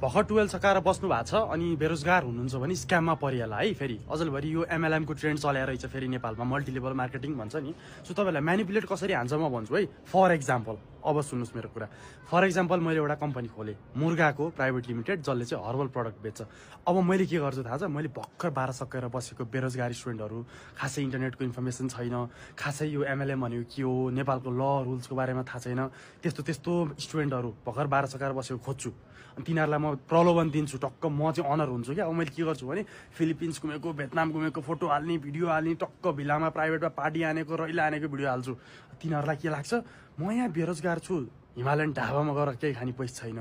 भर्खर 12 सकाएर बस्नु भएको छ अनि बेरोजगार हुनुहुन्छ भने स्क्याममा परिहाल्ला है। फेरि अझलभरि यो MLM को ट्रेन्ड चलेर रहेछ फेरि नेपालमा, मल्टी लेभल मार्केटिङ भन्छ नि। सो तपाईँलाई म्यानिपुलेट कसरी हान्छ म भन्छु है। फर एक्जाम्पल, अब सुन्नुहोस् मेरो कुरा। फर एक्जाम्पल मैले एउटा कम्पनी खोलेँ मुर्गाको प्राइभेट लिमिटेड, जसले चाहिँ हर्बल प्रडक्ट बेच्छ। अब मैले के गर्छु थाहा छ, मैले भर्खर 12 सकेर बसेको बेरोजगार स्टुडेन्टहरू, खासै इन्टरनेटको इन्फर्मेसन छैन, खासै यो MLM भनेको के हो, नेपालको ल रुल्सको बारेमा थाहा छैन, त्यस्तो स्टुडेन्टहरू भर्खर 12 सकेर बसेको खोज्छु। अनि तिनीहरूलाई म प्रलोभन दिन्छु, टक्क म चाहिँ अनर हुन्छु क्या। अब मैले के गर्छु भने फिलिपिन्स घुमेको, भियतनाम घुमेको फोटो हाल्ने, भिडियो हाल्ने, टक्क भिलामा प्राइभेटमा पार्टी हानेको, रैला हानेको भिडियो हाल्छु। तिनीहरूलाई के लाग्छ, म यहाँ बेरोजगार छु, हिमालयन ढाबामा गएर केही खाने पैसा छैन,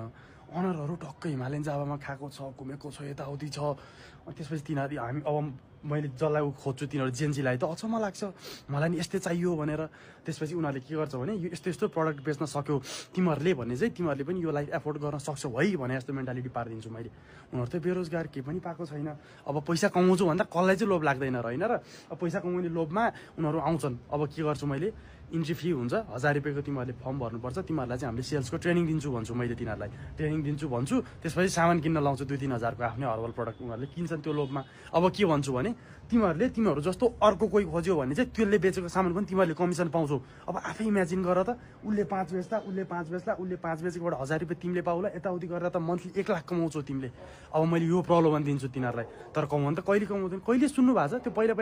अनरहरू टक्क हिमालयन ढाबामा खाएको छ, घुमेको छ, यताउति छ। अनि त्यसपछि तिनीहरू हामी अब मैले जसलाई खोज्छु तिनीहरू जेन्जीलाई त अचम्म लाग्छ, मलाई नि यस्तै चाहियो भनेर। त्यसपछि उनीहरूले के गर्छ भने यो यस्तो प्रडक्ट बेच्न सक्यो तिमीहरूले भने चाहिँ तिमीहरूले पनि यो लाइफ एफोर्ड गर्न सक्छौ है भने जस्तो मेन्टालिटी पारिदिन्छु मैले। उनीहरू त बेरोजगार केही पनि पाएको छैन। अब पैसा कमाउँछु भन्दा कसलाई चाहिँ लोभ लाग्दैन र होइन र। अब पैसा कमाउने लोभमा उनीहरू आउँछन्। अब के गर्छु मैले, इन्ट्री फी हुन्छ 1000 रुपियाँको, तिमीहरूले फर्म भर्नुपर्छ, तिमीहरूलाई चाहिँ हामीले सेल्सको ट्रेनिङ दिन्छु भन्छु मैले तिनीहरूलाई, ट्रेनिङ दिन्छु भन्छु। त्यसपछि सामान किन्न लाउँछु 2-3 हजारको आफ्नै हर्बल प्रडक्ट, उनीहरूले किन्छन् त्यो लोभमा। अब के भन्छु भने तिमीहरू जस्तो अर्को कोही खोज्यो भने चाहिँ त्यसले बेचेको सामान पनि तिमीहरूले कमिसन पाउँछौ। अब आफै इमेजिन गर त, उसले 5 बेच्दा, उसले 5 बेच्दा, उसले 5 बेचेकोबाट 1000 रुपियाँ तिमीले पाउला, यताउति गरेर त मन्थली 1 लाख कमाउँछौ तिमीले। अब मैले यो प्रलोभन दिन्छु तिनीहरूलाई, तर कमाउनु त कहिले कमाउँदैन। कहिले सुन्नु भएको छ त्यो पहिला